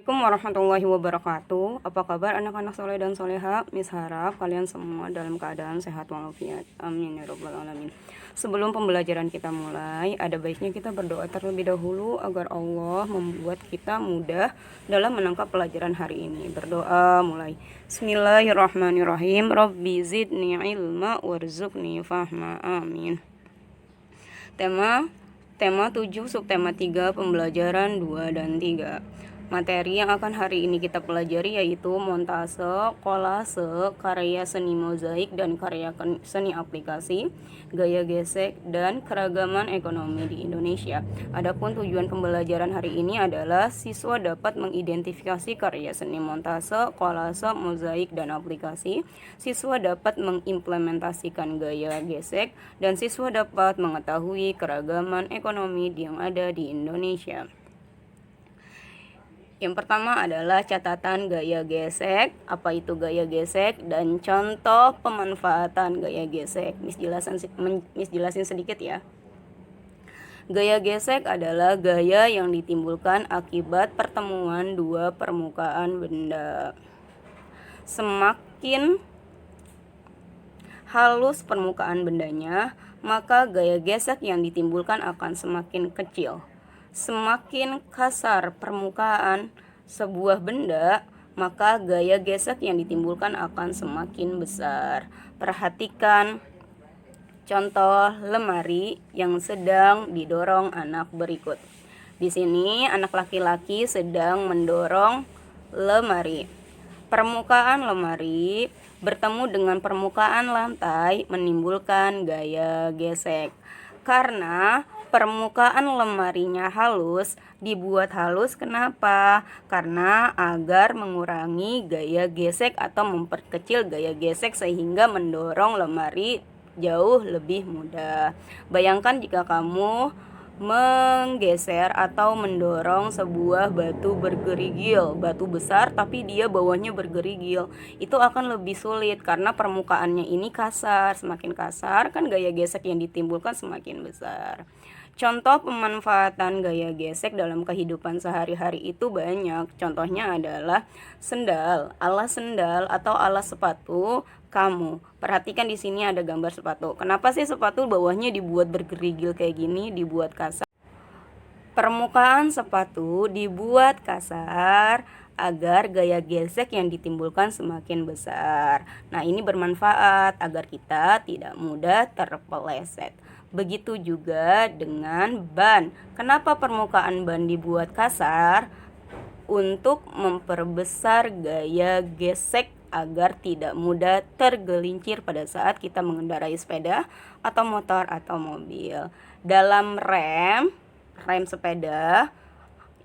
Assalamualaikum warahmatullahi wabarakatuh. Apa kabar anak-anak soleh dan soleha? Miss harap kalian semua dalam keadaan sehat walafiat. Amin ya rabbal alamin. Sebelum pembelajaran kita mulai, ada baiknya kita berdoa terlebih dahulu agar Allah membuat kita mudah dalam menangkap pelajaran hari ini. Berdoa mulai. Bismillahirrahmanirrahim. Rabbi zidni ilma warzuqni fahma. Amin. Tema 7, subtema 3, pembelajaran 2 dan 3. Materi yang akan hari ini kita pelajari yaitu montase, kolase, karya seni mozaik dan karya seni aplikasi, gaya gesek, dan keragaman ekonomi di Indonesia. Adapun tujuan pembelajaran hari ini adalah siswa dapat mengidentifikasi karya seni montase, kolase, mozaik, dan aplikasi, siswa dapat mengimplementasikan gaya gesek, dan siswa dapat mengetahui keragaman ekonomi yang ada di Indonesia. Yang pertama adalah catatan gaya gesek. Apa itu gaya gesek dan contoh pemanfaatan gaya gesek. Miss jelasin sedikit ya. Gaya gesek adalah gaya yang ditimbulkan akibat pertemuan dua permukaan benda. Semakin halus permukaan bendanya, maka gaya gesek yang ditimbulkan akan semakin kecil. Semakin kasar permukaan sebuah benda, maka gaya gesek yang ditimbulkan akan semakin besar. Perhatikan contoh lemari yang sedang didorong anak berikut. Di sini anak laki-laki sedang mendorong lemari. Permukaan lemari bertemu dengan permukaan lantai menimbulkan gaya gesek. Karena permukaan lemarinya halus, dibuat halus kenapa? Karena agar mengurangi gaya gesek atau memperkecil gaya gesek sehingga mendorong lemari jauh lebih mudah. Bayangkan jika kamu menggeser atau mendorong sebuah batu bergerigil, batu besar tapi dia bawahnya bergerigil, itu akan lebih sulit karena permukaannya ini kasar. Semakin kasar kan gaya gesek yang ditimbulkan semakin besar. Contoh pemanfaatan gaya gesek dalam kehidupan sehari-hari itu banyak. Contohnya adalah sendal, alas sendal atau alas sepatu kamu. Perhatikan di sini ada gambar sepatu. Kenapa sih sepatu bawahnya dibuat bergerigil kayak gini, dibuat kasar? Permukaan sepatu dibuat kasar agar gaya gesek yang ditimbulkan semakin besar. Nah, ini bermanfaat agar kita tidak mudah terpeleset. Begitu juga dengan ban. Kenapa permukaan ban dibuat kasar? Untuk memperbesar gaya gesek agar tidak mudah tergelincir pada saat kita mengendarai sepeda atau motor atau mobil. Dalam rem sepeda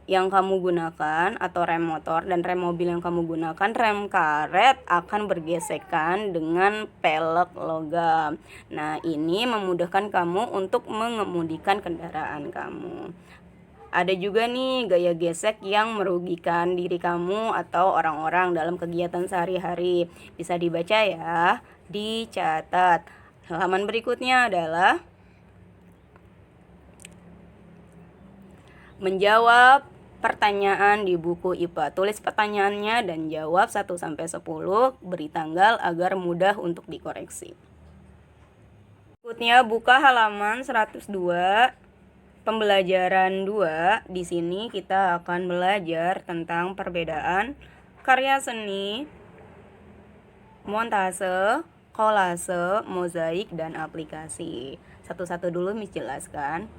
yang kamu gunakan atau rem motor dan rem mobil yang kamu gunakan, rem karet akan bergesekan dengan pelek logam. Nah, ini memudahkan kamu untuk mengemudikan kendaraan kamu. Ada juga nih gaya gesek yang merugikan diri kamu atau orang-orang dalam kegiatan sehari-hari. Bisa dibaca ya, dicatat. Halaman berikutnya adalah menjawab pertanyaan di buku IPA. Tulis pertanyaannya dan jawab 1-10, beri tanggal agar mudah untuk dikoreksi. Berikutnya buka halaman 102. Pembelajaran 2, di sini kita akan belajar tentang perbedaan karya seni, montase, kolase, mozaik, dan aplikasi. Satu-satu dulu Miss jelaskan.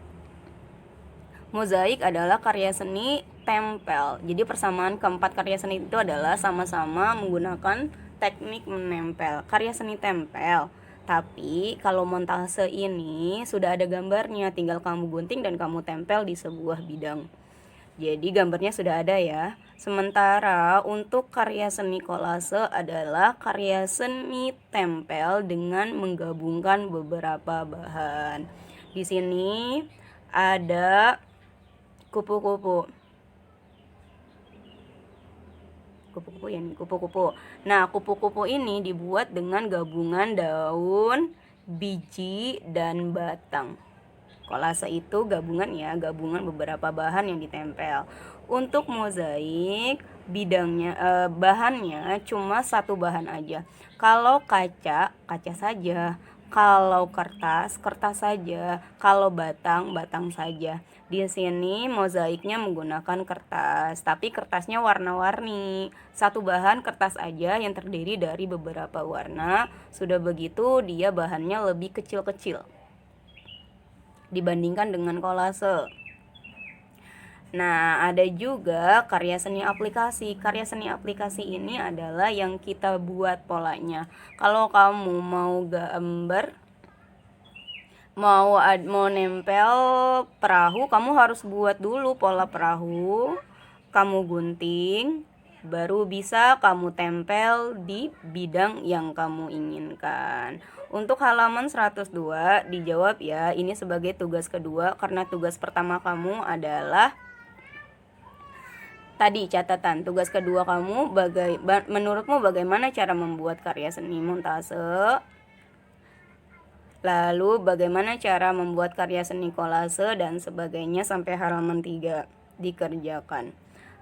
Mozaik adalah karya seni tempel. Jadi persamaan keempat karya seni itu adalah sama-sama menggunakan teknik menempel. Karya seni tempel. Tapi kalau montase ini sudah ada gambarnya, tinggal kamu gunting dan kamu tempel di sebuah bidang. Jadi gambarnya sudah ada ya. Sementara untuk karya seni kolase adalah karya seni tempel dengan menggabungkan beberapa bahan. Di sini ada kupu-kupu. Nah, kupu-kupu ini dibuat dengan gabungan daun, biji, dan batang. Kolase itu gabungan gabungan beberapa bahan yang ditempel. Untuk mozaik bahannya cuma satu bahan aja. Kalau kaca saja. Kalau kertas saja. Kalau batang saja. Di sini mozaiknya menggunakan kertas, tapi kertasnya warna-warni. Satu bahan kertas aja yang terdiri dari beberapa warna. Sudah begitu dia bahannya lebih kecil-kecil dibandingkan dengan kolase. Nah, ada juga karya seni aplikasi. Karya seni aplikasi ini adalah yang kita buat polanya. Kalau kamu mau gambar, mau nempel perahu, kamu harus buat dulu pola perahu, kamu gunting, baru bisa kamu tempel di bidang yang kamu inginkan. Untuk halaman 102 dijawab ya, ini sebagai tugas kedua karena tugas pertama kamu adalah tadi catatan. Tugas kedua kamu menurutmu bagaimana cara membuat karya seni montase? Lalu bagaimana cara membuat karya seni kolase dan sebagainya sampai halaman 3 dikerjakan.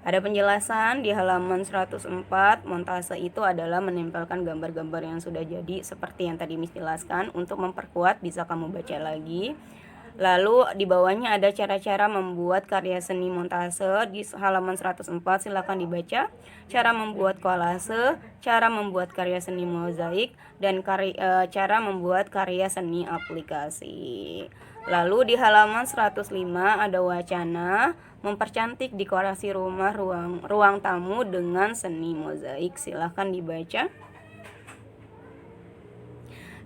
Ada penjelasan di halaman 104, montase itu adalah menempelkan gambar-gambar yang sudah jadi seperti yang tadi Miss jelaskan. Untuk memperkuat bisa kamu baca lagi. Lalu di bawahnya ada cara-cara membuat karya seni montase di halaman 104, silakan dibaca. Cara membuat kolase, cara membuat karya seni mozaik, dan cara membuat karya seni aplikasi. Lalu di halaman 105 ada wacana mempercantik dekorasi rumah ruang tamu dengan seni mozaik. Silahkan dibaca.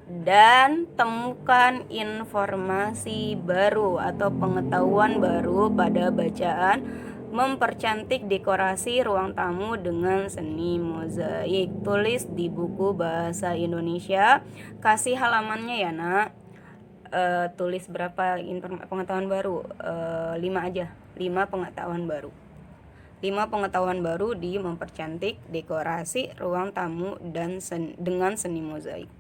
Dan temukan informasi baru atau pengetahuan baru pada bacaan mempercantik dekorasi ruang tamu dengan seni mozaik. Tulis di buku bahasa Indonesia. Kasih halamannya ya nak. Tulis berapa pengetahuan baru? 5 aja. 5 pengetahuan baru. 5 pengetahuan baru di mempercantik dekorasi ruang tamu dan dengan seni mozaik.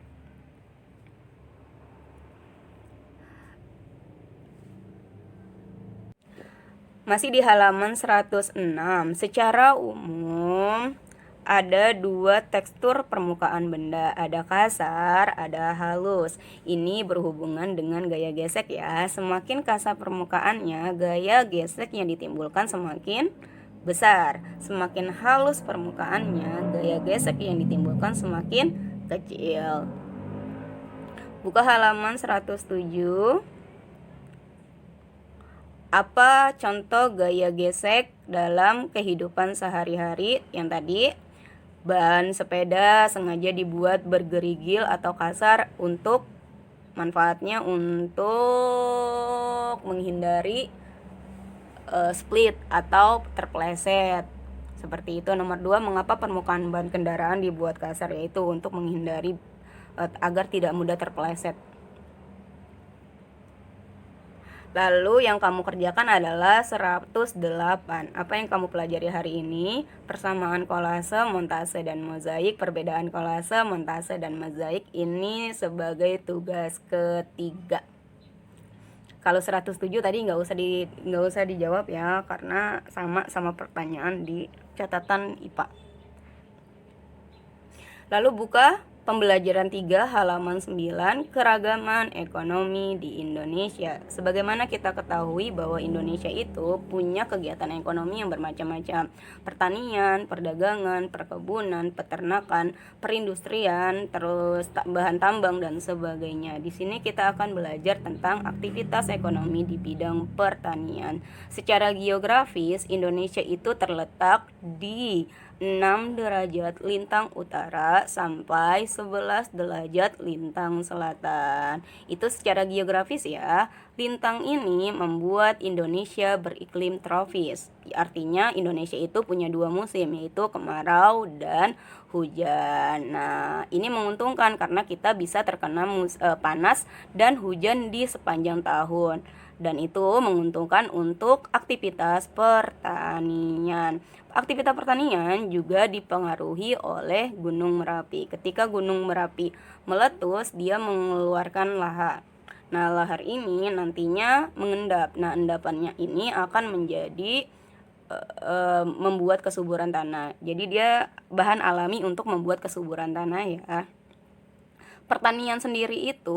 Masih di halaman 106. Secara umum ada 2 tekstur permukaan benda, ada kasar, ada halus. Ini berhubungan dengan gaya gesek ya. Semakin kasar permukaannya, gaya gesek yang ditimbulkan semakin besar. Semakin halus permukaannya, gaya gesek yang ditimbulkan semakin kecil. Buka halaman 107. Apa contoh gaya gesek dalam kehidupan sehari-hari? Yang tadi, ban sepeda sengaja dibuat bergerigil atau kasar untuk manfaatnya untuk menghindari split atau terpeleset. Seperti itu. Nomor 2, mengapa permukaan ban kendaraan dibuat kasar? Yaitu untuk menghindari agar tidak mudah terpeleset. Lalu yang kamu kerjakan adalah 108. Apa yang kamu pelajari hari ini? Persamaan kolase, montase, dan mozaik. Perbedaan kolase, montase, dan mozaik. Ini sebagai tugas ketiga. Kalau 107 tadi nggak usah dijawab ya, karena sama pertanyaan di catatan IPA. Lalu buka pembelajaran 3 halaman 9, keragaman ekonomi di Indonesia. Sebagaimana kita ketahui bahwa Indonesia itu punya kegiatan ekonomi yang bermacam-macam. Pertanian, perdagangan, perkebunan, peternakan, perindustrian, terus bahan tambang dan sebagainya. Di sini kita akan belajar tentang aktivitas ekonomi di bidang pertanian. Secara geografis, Indonesia itu terletak di 6 derajat lintang utara sampai 11 derajat lintang selatan. Itu secara geografis ya. Lintang ini membuat Indonesia beriklim tropis. Artinya Indonesia itu punya 2 musim, yaitu kemarau dan hujan. Nah, ini menguntungkan karena kita bisa terkena panas dan hujan di sepanjang tahun. Dan itu menguntungkan untuk aktivitas pertanian. Aktivitas pertanian juga dipengaruhi oleh Gunung Merapi. Ketika Gunung Merapi meletus, dia mengeluarkan lahar. Nah, lahar ini nantinya mengendap. Nah, endapannya ini akan menjadi membuat kesuburan tanah. Jadi dia bahan alami untuk membuat kesuburan tanah ya. Pertanian sendiri itu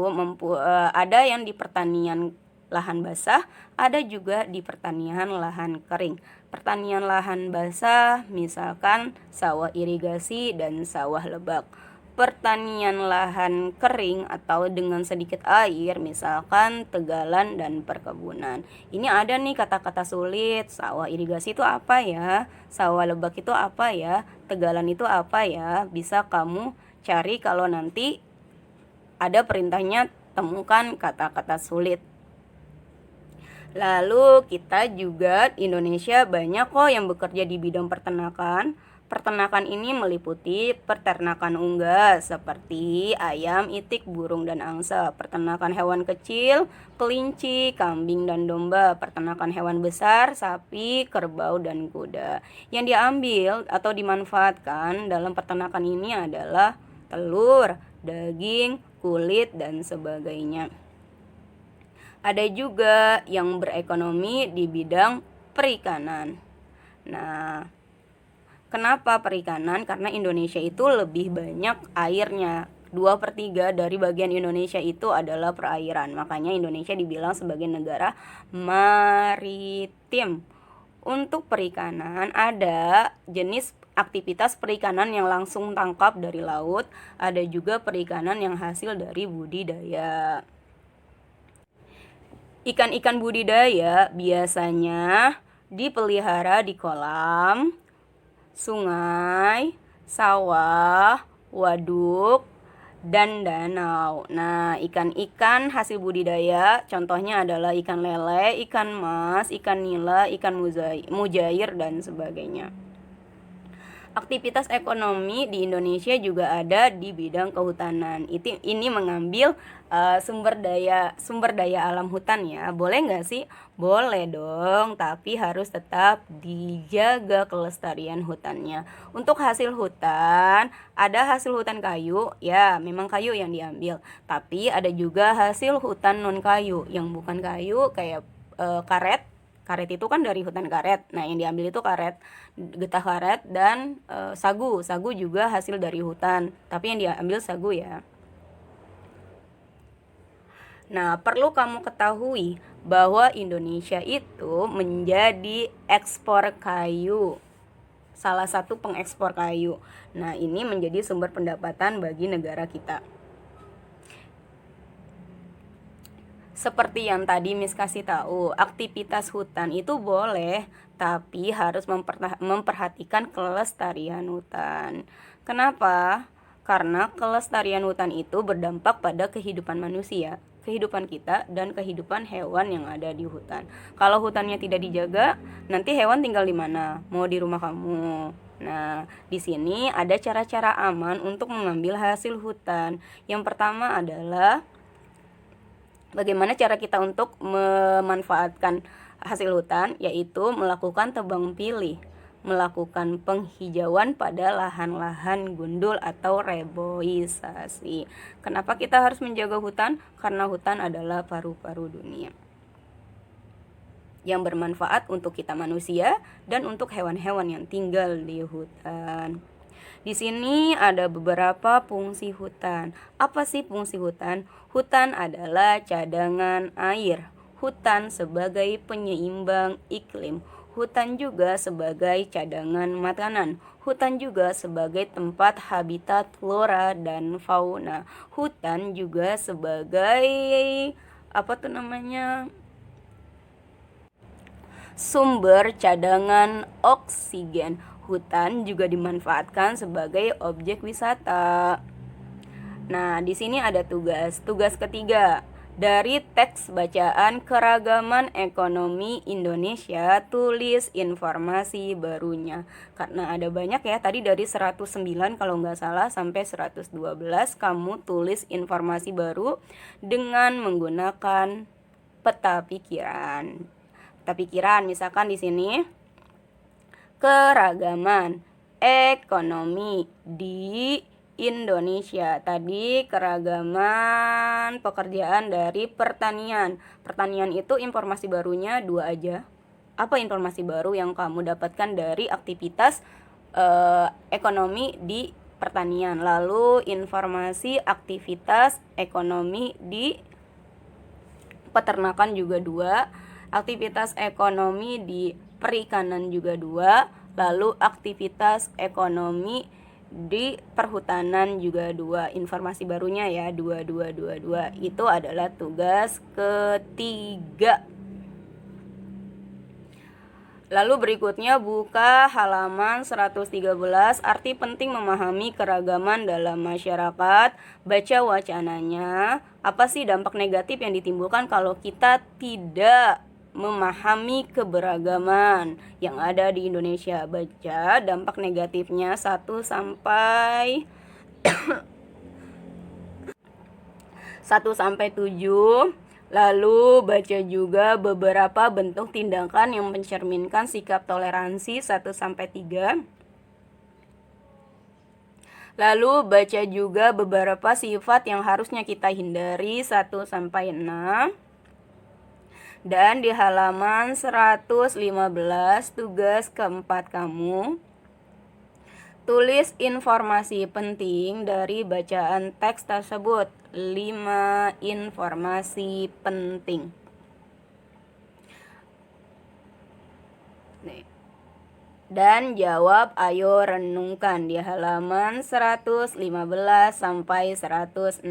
ada yang di pertanian lahan basah, ada juga di pertanian lahan kering. Pertanian lahan basah misalkan sawah irigasi dan sawah lebak. Pertanian lahan kering atau dengan sedikit air misalkan tegalan dan perkebunan. Ini ada nih kata-kata sulit. Sawah irigasi itu apa ya? Sawah lebak itu apa ya? Tegalan itu apa ya? Bisa kamu cari kalau nanti ada perintahnya temukan kata-kata sulit. Lalu kita juga Indonesia banyak kok yang bekerja di bidang peternakan. Peternakan ini meliputi peternakan unggas seperti ayam, itik, burung, dan angsa. Peternakan hewan kecil, kelinci, kambing, dan domba. Peternakan hewan besar, sapi, kerbau, dan kuda. Yang diambil atau dimanfaatkan dalam peternakan ini adalah telur, daging, kulit, dan sebagainya. Ada juga yang berekonomi di bidang perikanan. Nah, kenapa perikanan? Karena Indonesia itu lebih banyak airnya. 2/3 dari bagian Indonesia itu adalah perairan. Makanya Indonesia dibilang sebagai negara maritim. Untuk perikanan ada jenis aktivitas perikanan yang langsung tangkap dari laut, ada juga perikanan yang hasil dari budidaya. Ikan-ikan budidaya biasanya dipelihara di kolam, sungai, sawah, waduk, dan danau. Nah, ikan-ikan hasil budidaya contohnya adalah ikan lele, ikan mas, ikan nila, ikan mujair, dan sebagainya. Aktivitas ekonomi di Indonesia juga ada di bidang kehutanan. Ini mengambil sumber daya alam hutan ya. Boleh nggak sih? Boleh dong, tapi harus tetap dijaga kelestarian hutannya. Untuk hasil hutan, ada hasil hutan kayu, ya memang kayu yang diambil. Tapi ada juga hasil hutan non kayu, yang bukan kayu kayak karet. Karet itu kan dari hutan karet. Nah, yang diambil itu karet, getah karet, dan sagu. Sagu juga hasil dari hutan, tapi yang diambil sagu ya. Nah, perlu kamu ketahui bahwa Indonesia itu menjadi ekspor kayu. Salah satu pengekspor kayu. Nah, ini menjadi sumber pendapatan bagi negara kita. Seperti yang tadi Miss kasih tahu, aktivitas hutan itu boleh, tapi harus memperhatikan kelestarian hutan. Kenapa? Karena kelestarian hutan itu berdampak pada kehidupan manusia, kehidupan kita, dan kehidupan hewan yang ada di hutan. Kalau hutannya tidak dijaga, nanti hewan tinggal di mana? Mau di rumah kamu. Nah, di sini ada cara-cara aman untuk mengambil hasil hutan. Yang pertama adalah bagaimana cara kita untuk memanfaatkan hasil hutan, yaitu melakukan tebang pilih, melakukan penghijauan pada lahan-lahan gundul atau reboisasi. Kenapa kita harus menjaga hutan? Karena hutan adalah paru-paru dunia yang bermanfaat untuk kita manusia dan untuk hewan-hewan yang tinggal di hutan. Di sini ada beberapa fungsi hutan. Apa sih fungsi hutan? Hutan adalah cadangan air. Hutan sebagai penyeimbang iklim. Hutan juga sebagai cadangan makanan. Hutan juga sebagai tempat habitat flora dan fauna. Hutan juga sebagai sumber cadangan oksigen. Hutan juga dimanfaatkan sebagai objek wisata. Nah, di sini ada tugas ketiga. Dari teks bacaan Keragaman Ekonomi Indonesia, tulis informasi barunya. Karena ada banyak ya, tadi dari 109 kalau nggak salah sampai 112 kamu tulis informasi baru dengan menggunakan peta pikiran. Peta pikiran misalkan di sini keragaman ekonomi di Indonesia. Tadi keragaman pekerjaan dari pertanian. Pertanian itu informasi barunya 2 aja. Apa informasi baru yang kamu dapatkan dari aktivitas ekonomi di pertanian? Lalu informasi aktivitas ekonomi di peternakan juga 2, aktivitas ekonomi di perikanan juga 2, lalu aktivitas ekonomi di perhutanan juga 2. Informasi barunya ya 2. Itu adalah tugas ketiga. Lalu berikutnya buka halaman 113, arti penting memahami keragaman dalam masyarakat. Baca wacananya. Apa sih dampak negatif yang ditimbulkan kalau kita tidak memahami keberagaman yang ada di Indonesia? Baca dampak negatifnya 1 sampai 7. Lalu baca juga beberapa bentuk tindakan yang mencerminkan sikap toleransi 1 sampai 3. Lalu baca juga beberapa sifat yang harusnya kita hindari 1 sampai 6. Dan di halaman 115 tugas keempat kamu, tulis informasi penting dari bacaan teks tersebut. 5 informasi penting. Dan jawab, ayo renungkan di halaman 115 sampai 116.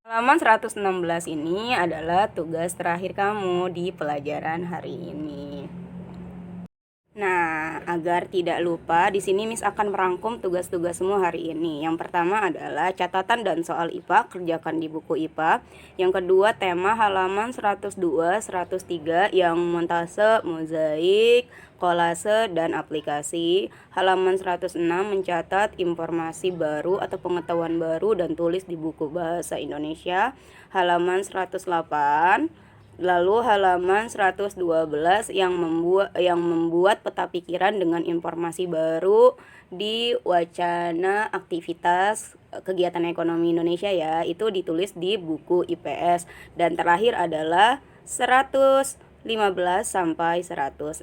Halaman 116 ini adalah tugas terakhir kamu di pelajaran hari ini. Nah, agar tidak lupa, di sini Miss akan merangkum tugas-tugasmu hari ini. Yang pertama adalah catatan dan soal IPA, kerjakan di buku IPA. Yang kedua, tema halaman 102, 103 yang montase, mozaik, kolase, dan aplikasi. Halaman 106 mencatat informasi baru atau pengetahuan baru dan tulis di buku Bahasa Indonesia. Halaman 108. Lalu halaman 112 yang membuat peta pikiran dengan informasi baru di wacana aktivitas kegiatan ekonomi Indonesia ya, itu ditulis di buku IPS. Dan terakhir adalah 115 sampai 116.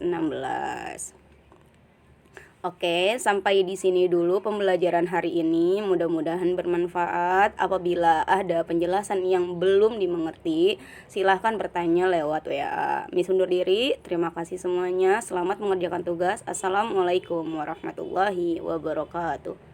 Oke, sampai di sini dulu pembelajaran hari ini. Mudah-mudahan bermanfaat. Apabila ada penjelasan yang belum dimengerti, silahkan bertanya lewat WA. Miss undur diri. Terima kasih semuanya. Selamat mengerjakan tugas. Assalamualaikum warahmatullahi wabarakatuh.